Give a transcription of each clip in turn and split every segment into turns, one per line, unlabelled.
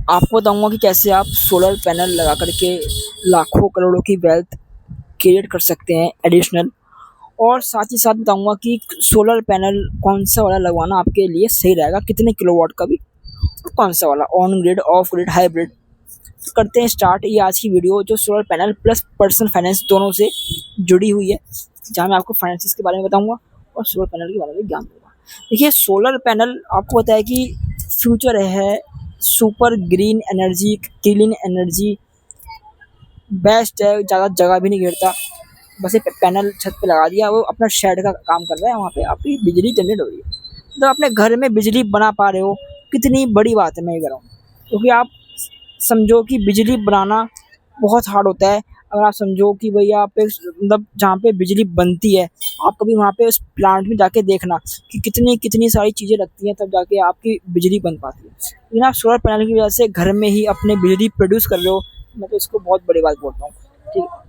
आपको बताऊंगा कि कैसे आप सोलर पैनल लगा करके लाखों करोड़ों की वेल्थ क्रिएट कर सकते हैं एडिशनल। और साथ ही साथ बताऊंगा कि सोलर पैनल कौन सा वाला लगवाना आपके लिए सही रहेगा, कितने किलोवाट का भी, और कौन सा वाला, on grid, of grid, hybrid. तो करते हैं स्टार्ट ये आज की वीडियो, जो solar panel plus personal finance दोनों से जुड़ी हुई है, जहाँ मैं आपको फाइनेंसिस के बारे में बताऊंगा और सोलर पैनल के बारे में ज्ञान दूंगा। देखिए, सोलर पैनल आपको पता है कि फ्यूचर है, super green energy, clean energy, best है, ज़्यादा जगह भी नहीं घेरता। बस एक पैनल छत पे लगा दिया, वो अपना शेड का काम कर रहा है, वहाँ पे आपकी बिजली जनरेट हो रही है। तो अपने घर में बिजली बना पा रहे हो, कितनी बड़ी बात है मैं ये कह रहा हूँ। क्योंकि आप समझो कि बिजली बनाना बहुत हार्ड होता है। अगर आप समझो कि भैया आप मतलब जहाँ पे बिजली बनती है, आप कभी वहाँ पे उस प्लांट में जाके देखना कि कितनी कितनी सारी चीज़ें लगती हैं, तब जाके आपकी बिजली बन पाती है। लेकिन आप सोलर पैनल की वजह से घर में ही अपने बिजली प्रोड्यूस कर रहे हो, मैं तो इसको बहुत बड़ी बात बोलता हूँ। ठीक है,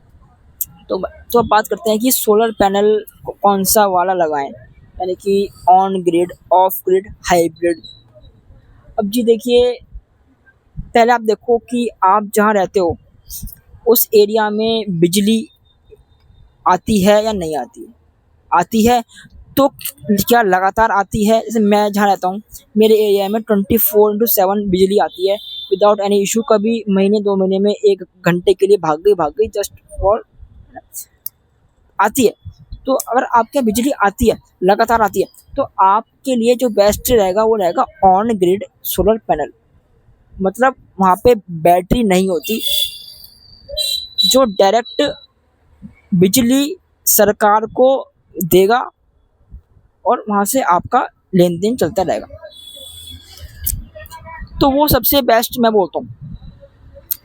तो अब बात करते हैं कि सोलर पैनल कौन सा वाला लगाएं, यानी कि on grid, of grid, hybrid. अब जी देखिए, पहले आप देखो कि आप जहाँ रहते हो उस एरिया में बिजली आती है या नहीं आती है। आती है तो क्या लगातार आती है? जैसे मैं जहाँ रहता हूँ, मेरे एरिया में 24/7 बिजली आती है विदाउट एनी इशू। कभी महीने 2 महीने में 1 घंटे के लिए भाग गई जस्ट फॉर आती है। तो अगर आपके यहाँ बिजली आती है, लगातार आती है, तो आपके लिए जो बेस्ट रहेगा वो रहेगा ऑन ग्रिड सोलर पैनल। मतलब वहाँ पे बैटरी नहीं होती, जो डायरेक्ट बिजली सरकार को देगा और वहाँ से आपका लेन देन चलता रहेगा। तो वो सबसे बेस्ट मैं बोलता हूँ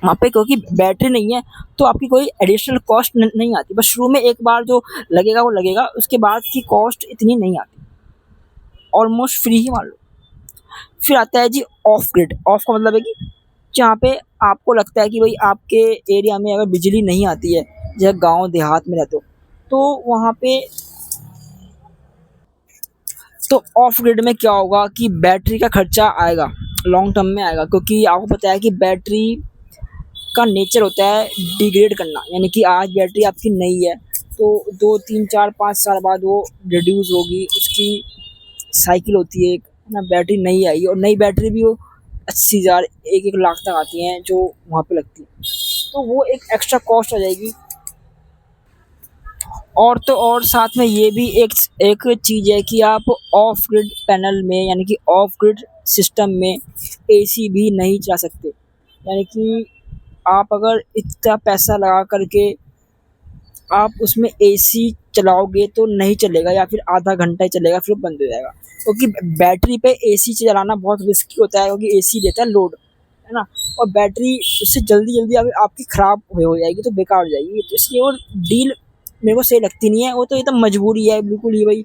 वहाँ पे, क्योंकि बैटरी नहीं है तो आपकी कोई एडिशनल कॉस्ट नहीं आती। बस शुरू में एक बार जो लगेगा वो लगेगा, उसके बाद की कॉस्ट इतनी नहीं आती, ऑलमोस्ट फ्री ही मान लो। फिर आता है जी ऑफ ग्रिड। ऑफ का मतलब है कि जहाँ पे आपको लगता है कि भाई आपके एरिया में अगर बिजली नहीं आती है, जैसे गांव देहात में रहते हो, तो वहाँ पे तो ऑफ ग्रिड में क्या होगा कि बैटरी का खर्चा आएगा, लॉन्ग टर्म में आएगा। क्योंकि आपको पता है कि बैटरी का नेचर होता है डिग्रेड करना, यानी कि आज बैटरी आपकी नई है तो 2 3 4 5 साल बाद वो रिड्यूस होगी, उसकी साइकिल होती है एक, है ना। बैटरी नई आई और नई बैटरी भी वो 80,000 1 1 लाख तक आती हैं जो वहाँ पे लगती है, तो वो एक एक्स्ट्रा कॉस्ट आ जाएगी। और तो और साथ में ये भी एक एक चीज़ है कि आप ऑफ ग्रिड पैनल में, यानी कि ऑफ ग्रिड सिस्टम में एसी भी नहीं चला सकते। यानी कि आप अगर इतना पैसा लगा करके आप उसमें एसी चलाओगे तो नहीं चलेगा, या फिर आधा घंटा ही चलेगा फिर बंद हो जाएगा। क्योंकि बैटरी पे एसी चलाना बहुत रिस्की होता है, क्योंकि एसी देता है लोड, है ना। और बैटरी उससे जल्दी जल्दी आपकी ख़राब हो जाएगी, तो बेकार हो जाएगी। तो इसलिए वो डील मेरे को सही लगती नहीं है। वो तो एकदम मजबूरी है बिल्कुल ही भाई,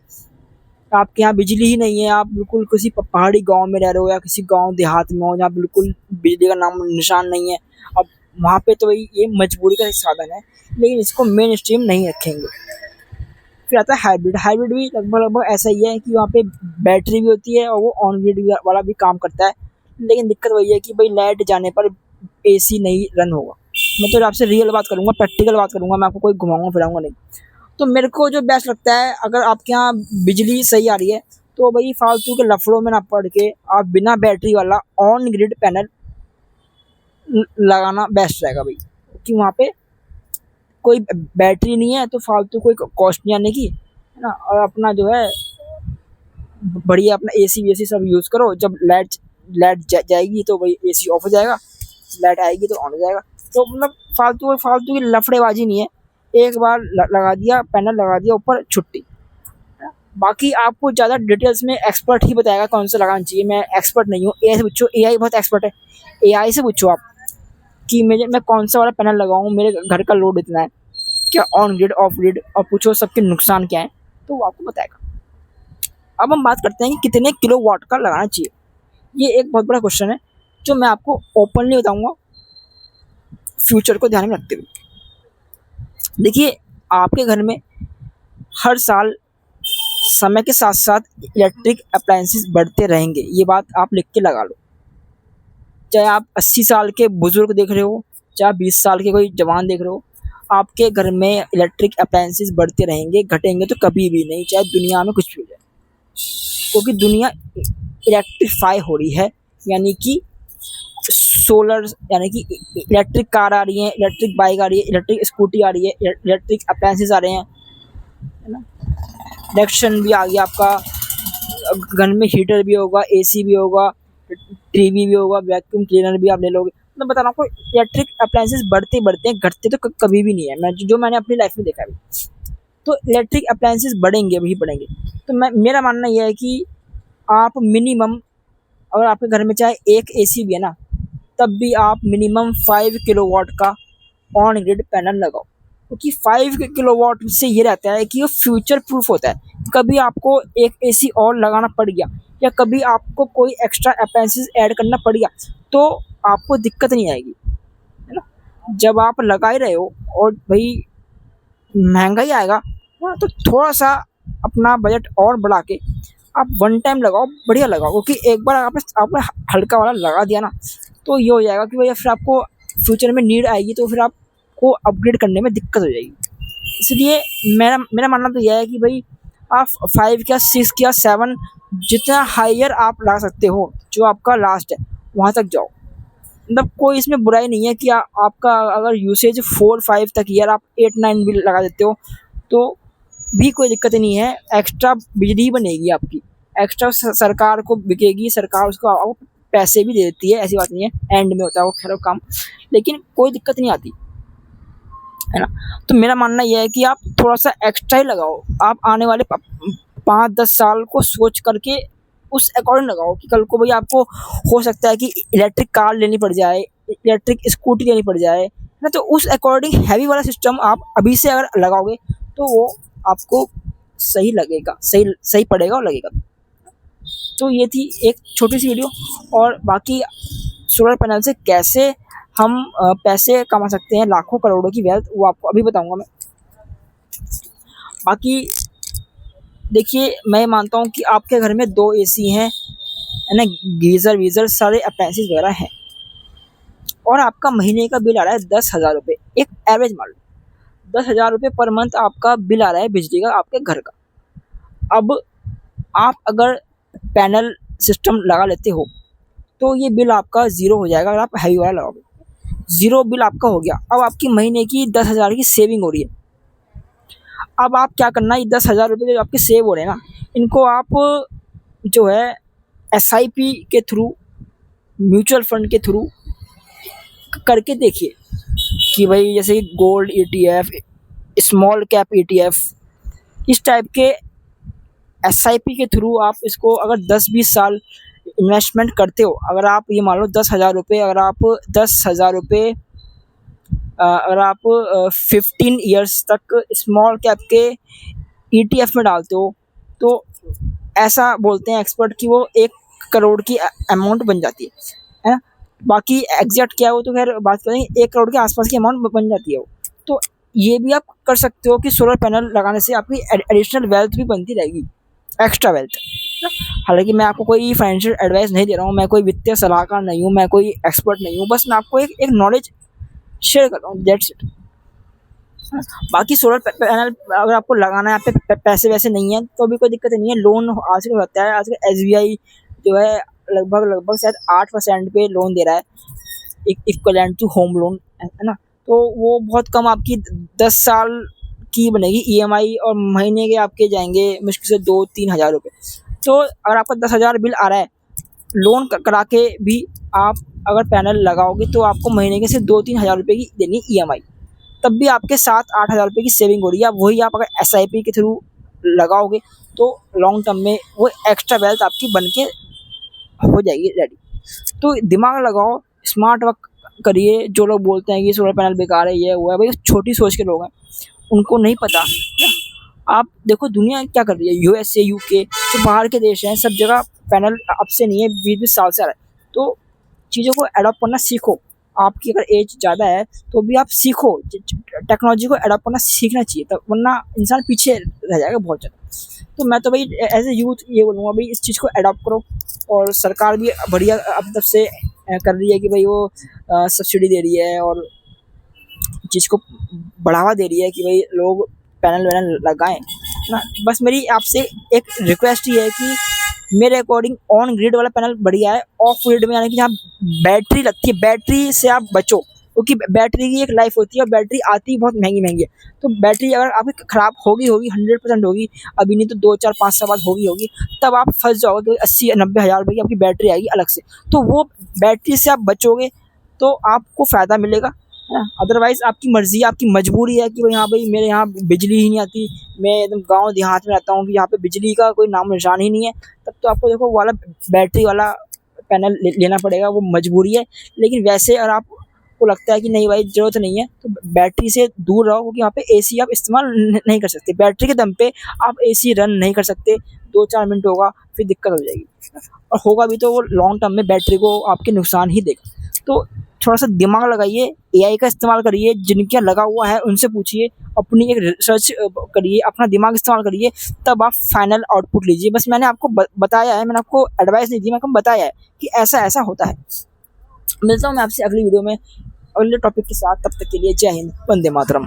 आपके यहाँ बिजली ही नहीं है, आप बिल्कुल किसी पहाड़ी गांव में रह रहे हो या किसी गांव देहात में हो जहाँ बिल्कुल बिजली का नाम निशान नहीं है, अब वहाँ पे तो भाई ये मजबूरी का एक साधन है, लेकिन इसको मेन स्ट्रीम नहीं रखेंगे। फिर आता है हाइब्रिड। हाइब्रिड भी लगभग लगभग ऐसा ही है कि वहाँ पे बैटरी भी होती है और वो ऑन ग्रिड वाला भी काम करता है, लेकिन दिक्कत वही है कि भाई लाइट जाने पर एसी नहीं रन होगा। मैं तो आपसे रियल बात करूँगा, प्रैक्टिकल बात करूँगा, मैं आपको कोई घुमाऊंगा फिराऊंगा नहीं। तो मेरे को जो बेस्ट लगता है, अगर आपके यहाँ बिजली सही आ रही है तो भाई फालतू के लफड़ों में ना पड़ के आप बिना बैटरी वाला ऑन ग्रिड पैनल लगाना बेस्ट रहेगा भाई। क्योंकि वहाँ पे कोई बैटरी नहीं है तो फालतू कोई कॉस्ट नहीं आने की, है ना। और अपना जो है बढ़िया अपना एसी वेसी सब यूज़ करो। जब लाइट लाइट जाएगी तो भाई एसी ऑफ हो जाएगा, लाइट आएगी तो ऑन हो जाएगा। तो मतलब फालतू फालतू की लफड़ेबाजी नहीं है, एक बार लगा दिया पैनल, लगा दिया ऊपर, छुट्टी। बाकी आपको ज़्यादा डिटेल्स में एक्सपर्ट ही बताएगा कौन सा लगाना चाहिए। मैं एक्सपर्ट नहीं हूँ, एआई से पूछो, एआई बहुत एक्सपर्ट है। एआई से पूछो आप कि मैं कौन सा वाला पैनल लगाऊँ, मेरे घर का लोड इतना है, क्या ऑन ग्रिड, ऑफ ग्रिड, और पूछो सबके नुकसान क्या है, तो वो आपको बताएगा। अब हम बात करते हैं कि कितने किलोवाट का लगाना चाहिए। ये एक बहुत बड़ा क्वेश्चन है जो मैं आपको ओपनली बताऊंगा, फ्यूचर को ध्यान में रखते हुए। देखिए, आपके घर में हर साल समय के साथ साथ इलेक्ट्रिक अप्लायंसेस बढ़ते रहेंगे, ये बात आप लिख के लगा लो। चाहे आप 80 साल के बुजुर्ग देख रहे हो, चाहे 20 साल के कोई जवान देख रहे हो, आपके घर में इलेक्ट्रिक अप्लायंसेस बढ़ते रहेंगे, घटेंगे तो कभी भी नहीं, चाहे दुनिया में कुछ भी हो जाए। क्योंकि दुनिया इलेक्ट्रीफाई हो रही है, यानी कि सोलर, यानी कि इलेक्ट्रिक कार आ रही है, इलेक्ट्रिक बाइक आ रही है, इलेक्ट्रिक स्कूटी आ रही है, इलेक्ट्रिक अप्लायंसेस आ रहे हैं, है ना। इंडक्शन भी आ गया आपका, घर में हीटर भी होगा, एसी भी होगा, टीवी भी होगा, वैक्यूम क्लीनर भी आप ले लोगे। मैं बता रहा हूँ आपको, इलेक्ट्रिक अप्लायंसेस बढ़ते बढ़ते हैं, घटते तो कभी भी नहीं है। मैंने अपनी लाइफ में देखा है। तो इलेक्ट्रिक अप्लायंसेस बढ़ेंगे, वही बढ़ेंगे। तो मेरा मानना यह है कि आप मिनिमम, अगर आपके घर में चाहे एक एसी भी है ना, तब भी आप मिनिमम 5 किलोवाट का ऑन ग्रिड पैनल लगाओ। क्योंकि 5 किलोवाट से ये रहता है कि वो फ्यूचर प्रूफ होता है। कभी आपको एक एसी और लगाना पड़ गया, या कभी आपको कोई एक्स्ट्रा अप्लायंसेस ऐड करना पड़ गया, तो आपको दिक्कत नहीं आएगी, है ना। जब आप लगा ही रहे हो और भाई महंगा ही आएगा, हाँ, तो थोड़ा सा अपना बजट और बढ़ा के आप वन टाइम लगाओ, बढ़िया लगाओ। क्योंकि एक बार आपने हल्का वाला लगा दिया ना, तो ये हो जाएगा कि भैया फिर आपको फ्यूचर में नीड आएगी, तो फिर आपको अपग्रेड करने में दिक्कत हो जाएगी। इसलिए मेरा मानना तो यह है कि भाई आप 5 या 6 या 7, जितना हायर आप ला सकते हो, जो आपका लास्ट है, वहाँ तक जाओ। मतलब कोई इसमें बुराई नहीं है कि आपका अगर यूसेज 4-5 तक, यार आप 8-9 भी लगा देते हो, तो भी कोई दिक्कत नहीं है। एक्स्ट्रा बिजली बनेगी आपकी, एक्स्ट्रा सरकार को बिकेगी, सरकार उसको आपको पैसे भी दे देती है, ऐसी बात नहीं है, एंड में होता है वो खैर काम, लेकिन कोई दिक्कत नहीं आती, है ना। तो मेरा मानना यह है कि आप थोड़ा सा एक्स्ट्रा ही लगाओ। आप आने वाले 5-10 साल को सोच करके उस अकॉर्डिंग लगाओ कि कल को भाई आपको हो सकता है कि इलेक्ट्रिक कार लेनी पड़ जाए, इलेक्ट्रिक स्कूटी लेनी पड़ जाए, है ना। तो उस अकॉर्डिंग हैवी वाला सिस्टम आप अभी से अगर लगाओगे, तो वो आपको सही लगेगा, सही पड़ेगा और लगेगा। तो ये थी एक छोटी सी वीडियो। और बाकी सोलर पैनल से कैसे हम पैसे कमा सकते हैं, लाखों करोड़ों की वेल्थ, वो आपको अभी बताऊंगा मैं। बाकी देखिए, मैं मानता हूँ कि आपके घर में 2 एसी हैं, है ना, गीज़र वीज़र सारे अप्लायंसेस वगैरह हैं, और आपका महीने का बिल आ रहा है 10,000 रुपये। एक एवरेज मान लो 10,000 रुपये पर मंथ आपका बिल आ रहा है बिजली का, आपके घर का। अब आप अगर पैनल सिस्टम लगा लेते हो, तो ये बिल आपका ज़ीरो हो जाएगा अगर आप हैवी वाला लगाओगे। ज़ीरो बिल आपका हो गया। अब आपकी महीने की 10,000 की सेविंग हो रही है। अब आप क्या करना, ये 10,000 रुपये जो आपके सेव हो रहे हैं ना, इनको आप जो है SIP के थ्रू, म्यूचुअल फंड के थ्रू करके देखिए कि भाई जैसे gold ETF, small cap ETF, इस टाइप के SIP के थ्रू आप इसको अगर 10-20 साल इन्वेस्टमेंट करते हो, अगर आप ये मान लो 10,000 रुपये, अगर आप 10,000 रुपये अगर आप 15 ईयर्स तक स्मॉल कैप के ETF में डालते हो, तो ऐसा बोलते हैं एक्सपर्ट कि वो 1 करोड़ की अमाउंट बन जाती है ना। बाकी एग्जैक्ट क्या है वो तो खैर बात करेंगे, 1 करोड़ के आसपास की अमाउंट बन जाती है वो। तो ये भी आप कर सकते हो कि सोलर पैनल लगाने से आपकी एडिशनल वेल्थ भी बनती रहेगी, एक्स्ट्रा वेल्थ। हालांकि मैं आपको कोई फाइनेंशियल एडवाइस नहीं दे रहा हूँ, मैं कोई वित्तीय सलाहकार नहीं हूँ, मैं कोई एक्सपर्ट नहीं हूँ, बस मैं आपको एक नॉलेज शेयर कर रहा हूँ, दैट्स इट। बाकी सोलर पैनल अगर आपको लगाना है, आप पे पैसे वैसे नहीं है, तो भी कोई दिक्कत नहीं है। लोन आजकल होता है, आजकल SBI जो है लगभग शायद 8% पे लोन दे रहा है, इक्वलेंट टू होम लोन, है ना। तो वो बहुत कम आपकी 10 साल की बनेगी EMI, और महीने के आपके जाएंगे मुश्किल से 2-3 हज़ार रुपये। तो अगर आपका 10,000 बिल आ रहा है, लोन करा के भी आप अगर पैनल लगाओगे, तो आपको महीने के सिर्फ 2-3 हज़ार रुपये की देनी EMI, तब भी आपके 7-8 हज़ार रुपये की सेविंग हो रही है। वही आप अगर SIP के थ्रू लगाओगे, तो लॉन्ग टर्म में वो एक्स्ट्रा वेल्थ आपकी बन के हो जाएगी रेडी। तो दिमाग लगाओ, स्मार्ट वर्क करिए। जो लोग बोलते हैं कि सोलर पैनल बेकार है, ये वो है, भाई छोटी सोच के लोग हैं, उनको नहीं पता। आप देखो दुनिया क्या कर रही है, USA UK जो बाहर के देश हैं, सब जगह पैनल अब से नहीं है, 20-20 साल से आ रहा है। तो चीज़ों को अडॉप्ट करना सीखो, आपकी अगर एज ज़्यादा है तो भी आप सीखो, टेक्नोलॉजी को अडॉप्ट करना सीखना चाहिए, तब वरना इंसान पीछे रह जाएगा बहुत ज़्यादा। तो मैं तो भाई एज ए यूथ ये बोलूँगा भाई, इस चीज़ को अडॉप्ट करो। और सरकार भी बढ़िया अब तब से कर रही है कि भाई वो सब्सिडी दे रही है और चीज़ को बढ़ावा दे रही है कि भाई लोग पैनल वैनल लगाएं ना। बस मेरी आपसे एक रिक्वेस्ट ही है कि मेरे अकॉर्डिंग ऑन ग्रिड वाला पैनल बढ़िया है। ऑफ ग्रिड में यानी कि जहाँ बैटरी लगती है, बैटरी से आप बचो, क्योंकि बैटरी की एक लाइफ होती है और बैटरी आती ही बहुत महंगी महंगी है। तो बैटरी अगर आपकी ख़राब होगी होगी 100% होगी, अभी नहीं तो 2 4 5 साल बाद होगी, तब आप फंस जाओगे, क्योंकि 80 90 हज़ार रुपये की आपकी बैटरी आएगी अलग से। तो वो बैटरी से आप बचोगे तो आपको फ़ायदा मिलेगा, है ना। अदरवाइज़ आपकी मर्ज़ी है, आपकी मजबूरी है कि भाई हाँ भाई मेरे यहाँ बिजली ही नहीं आती, मैं एकदम गाँव देहात में रहता हूँ कि यहाँ पे बिजली का कोई नामो निशान ही नहीं है, तब तो आपको देखो वो वाला बैटरी वाला पैनल लेना पड़ेगा, वो मजबूरी है। लेकिन वैसे अगर आपको लगता है कि नहीं भाई ज़रूरत नहीं है, तो बैटरी से दूर रहो, क्योंकि यहाँ पे एसी आप इस्तेमाल नहीं कर सकते। बैटरी के दम पे आप एसी रन नहीं कर सकते, 2 4 मिनट होगा फिर दिक्कत हो जाएगी, और होगा भी तो वो लॉन्ग टर्म में बैटरी को आपके नुकसान ही देगा। तो थोड़ा सा दिमाग लगाइए, एआई का इस्तेमाल करिए, जिनके यहाँ लगा हुआ है उनसे पूछिए, अपनी एक रिसर्च करिए, अपना दिमाग इस्तेमाल करिए, तब आप फाइनल आउटपुट लीजिए। बस मैंने आपको बताया है, मैंने आपको एडवाइस नहीं दी, मैंने आपको बताया है कि ऐसा ऐसा होता है। मिलता हूँ मैं आपसे अगली वीडियो में अगले टॉपिक के साथ, तब तक के लिए जय हिंद, वंदे मातरम।